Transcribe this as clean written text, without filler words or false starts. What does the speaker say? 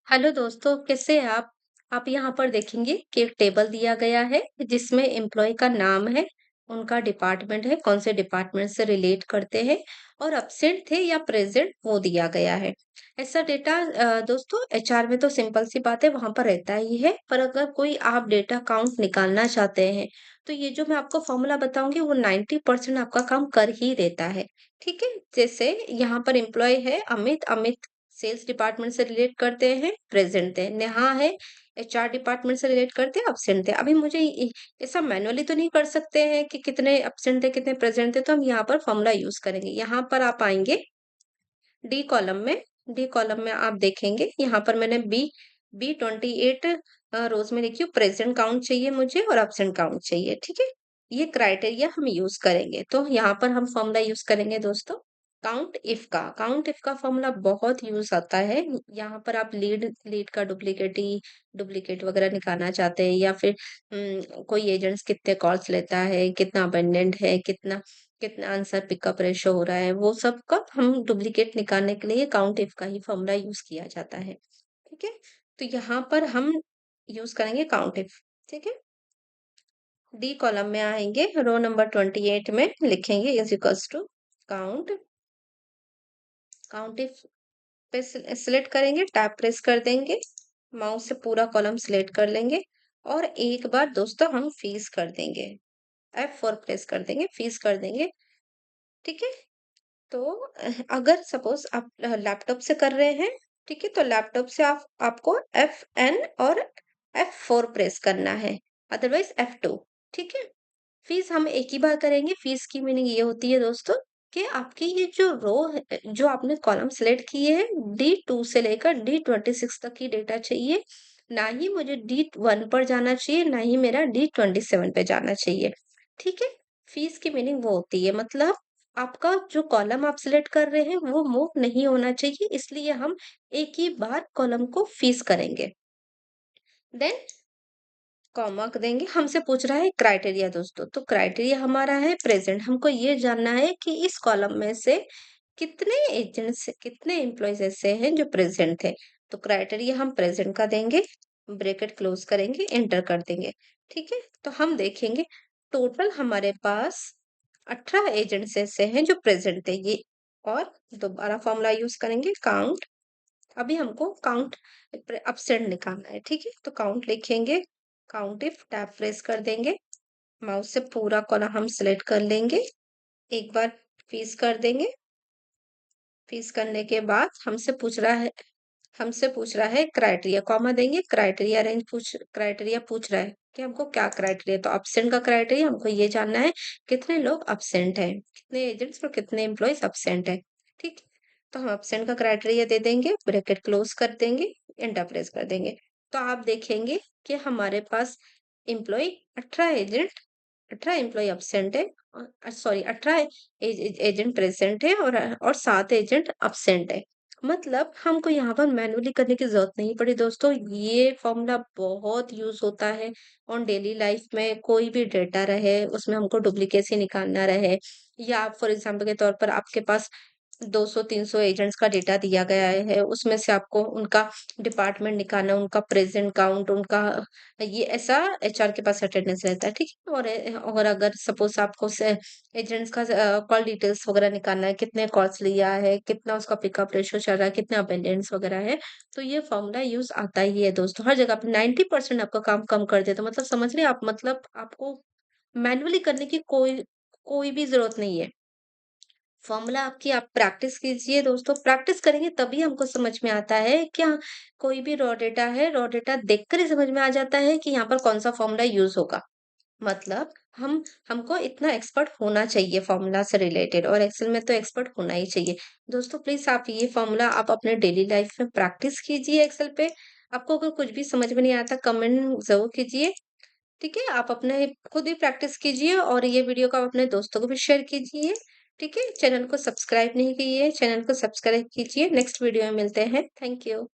Hello दोस्तों, कैसे हैं आप? आप यहाँ पर देखेंगे कि एक टेबल दिया गया है जिसमें एम्प्लॉय का नाम है, उनका डिपार्टमेंट है, कौन से डिपार्टमेंट से रिलेट करते हैं और एब्सेंट थे या प्रेजेंट वो दिया गया है। ऐसा डेटा दोस्तों एचआर में तो सिंपल सी बात है वहां पर रहता ही है, पर अगर कोई आप डेटा काउंट निकालना चाहते हैं तो ये जो मैं आपको फॉर्मूला बताऊंगी वो 90% आपका काम कर ही देता है। ठीक है, जैसे यहाँ पर एम्प्लॉय है अमित। अमित सेल्स डिपार्टमेंट से रिलेट करते हैं, प्रेजेंट थे। नेहा है एचआर डिपार्टमेंट से रिलेट करते हैं, एब्सेंट थे। अभी मुझे ऐसा मैनुअली तो नहीं कर सकते हैं कि कितने एब्सेंट थे कितने प्रेजेंट थे, तो हम यहाँ पर फॉर्मूला यूज करेंगे। यहाँ पर आप आएंगे डी कॉलम में। डी कॉलम में आप देखेंगे यहाँ पर मैंने बी 28 रोज में लिखी हूँ। प्रेजेंट काउंट चाहिए मुझे और एब्सेंट काउंट चाहिए। ठीक है, ये क्राइटेरिया हम यूज करेंगे। तो यहाँ पर हम फॉर्मूला यूज करेंगे दोस्तों काउंट इफ का फॉर्मूला बहुत यूज आता है। यहाँ पर आप लीड लीड का डुप्लीकेट वगैरह निकालना चाहते हैं, या फिर कोई एजेंट्स कितने कॉल्स लेता है, कितना अबेंडेंट है, कितना कितना आंसर पिकअप रेशो हो रहा है, वो सब का हम डुप्लीकेट निकालने के लिए काउंट इफ का ही फॉर्मूला यूज किया जाता है। ठीक है, तो यहाँ पर हम यूज करेंगे काउंट इफ। ठीक है, डी कॉलम में आएंगे, रो नंबर 28 में लिखेंगे is equals to count. Count if पे सिलेक्ट करेंगे, टैब प्रेस कर देंगे, माउस से पूरा कॉलम सिलेक्ट कर लेंगे और एक बार दोस्तों हम फीस कर देंगे। F4 प्रेस कर देंगे, फीस कर देंगे। ठीक है, तो अगर सपोज आप लैपटॉप से कर रहे हैं, ठीक है, तो लैपटॉप से आपको F और F4 प्रेस करना है, अदरवाइज F2। ठीक है, फीस हम एक ही बार करेंगे। फीस की मीनिंग ये होती है दोस्तों कि आपकी ये जो रो है, जो आपने कॉलम सेलेक्ट किए हैं, D2 से लेकर D26 तक की डेटा चाहिए। ना ही मुझे D1 पर जाना चाहिए, ना ही मेरा D27 पे जाना चाहिए। ठीक है, फीस की मीनिंग वो होती है, मतलब आपका जो कॉलम आप सिलेक्ट कर रहे हैं वो मूव नहीं होना चाहिए, इसलिए हम एक ही बार कॉलम को फीस करेंगे। देन कॉमा देंगे। हमसे पूछ रहा है क्राइटेरिया दोस्तों, तो क्राइटेरिया हमारा है प्रेजेंट। हमको ये जानना है कि इस कॉलम में से कितने एजेंट्स कितने एम्प्लॉयज ऐसे हैं जो प्रेजेंट है। तो क्राइटेरिया हम प्रेजेंट का देंगे, ब्रैकेट क्लोज करेंगे, एंटर कर देंगे। ठीक है, तो हम देखेंगे टोटल हमारे पास 18 एजेंट्स ऐसे हैं जो प्रेजेंट है। ये और दोबारा फॉर्मूला यूज करेंगे काउंट। अभी हमको काउंट अपसेंट निकालना है। ठीक है, तो काउंट लिखेंगे, काउंट इफ टैब प्रेस कर देंगे, माउस से पूरा कॉलम हम सिलेक्ट कर लेंगे, एक बार फीस कर देंगे। फीस करने के बाद हमसे पूछ रहा है क्राइटेरिया, कॉमा देंगे, क्राइटेरिया पूछ रहा है कि हमको क्या क्राइटेरिया। तो अपसेंट का क्राइटेरिया हमको ये जानना है कितने लोग अपसेंट हैं, कितने एजेंट्स और कितने एम्प्लॉयज अपसेंट है। ठीक, तो हम अपसेंट का क्राइटेरिया दे देंगे, ब्रैकेट क्लोज कर देंगे, एंटर प्रेस कर देंगे। तो आप देखेंगे कि हमारे पास एम्प्लॉय 18 एम्प्लॉय अपसेंट है, सॉरी 18 एजेंट प्रेजेंट है और 7 एजेंट अपसेंट है। मतलब हमको यहाँ पर मैन्युअली करने की जरूरत नहीं पड़ी दोस्तों। ये फॉर्मूला बहुत यूज होता है ऑन डेली लाइफ में। कोई भी डेटा रहे उसमें हमको डुप्लीकेसी निकालना रहे, या फॉर एग्जाम्पल के तौर पर आपके पास 200-300 एजेंट्स का डेटा दिया गया है, उसमें से आपको उनका डिपार्टमेंट निकालना, उनका प्रेजेंट काउंट, उनका ये ऐसा एचआर के पास अटेंडेंस रहता है। ठीक है, और अगर सपोज आपको एजेंट्स का कॉल डिटेल्स वगैरह निकालना है, कितने कॉल्स लिया है, कितना उसका पिकअप रेशो चल रहा है, कितने अटेंडेंस वगैरह है, तो ये फॉर्मूला यूज आता ही है दोस्तों हर जगह पे। 90% आपका काम कम कर देता है। मतलब समझ रहे हैं आप, मतलब आपको मैन्युअली करने की कोई कोई भी जरूरत नहीं है। फॉर्मूला आपकी आप प्रैक्टिस कीजिए दोस्तों, प्रैक्टिस करेंगे तभी हमको समझ में आता है क्या। कोई भी रॉ डेटा है, रॉ डेटा देखकर ही समझ में आ जाता है कि यहाँ पर कौन सा फॉर्मूला यूज होगा। मतलब हमको इतना एक्सपर्ट होना चाहिए फॉर्मूला से रिलेटेड, और एक्सेल में तो एक्सपर्ट होना ही चाहिए। दोस्तों प्लीज आप ये फॉर्मूला आप अपने डेली लाइफ में प्रैक्टिस कीजिए एक्सेल पे। आपको अगर कुछ भी समझ में नहीं आता कमेंट जरूर कीजिए। ठीक है, आप अपने खुद ही प्रैक्टिस कीजिए और ये वीडियो को आप अपने दोस्तों को भी शेयर कीजिए। ठीक है, चैनल को सब्सक्राइब नहीं किए, चैनल को सब्सक्राइब कीजिए। नेक्स्ट वीडियो में मिलते हैं। Thank you.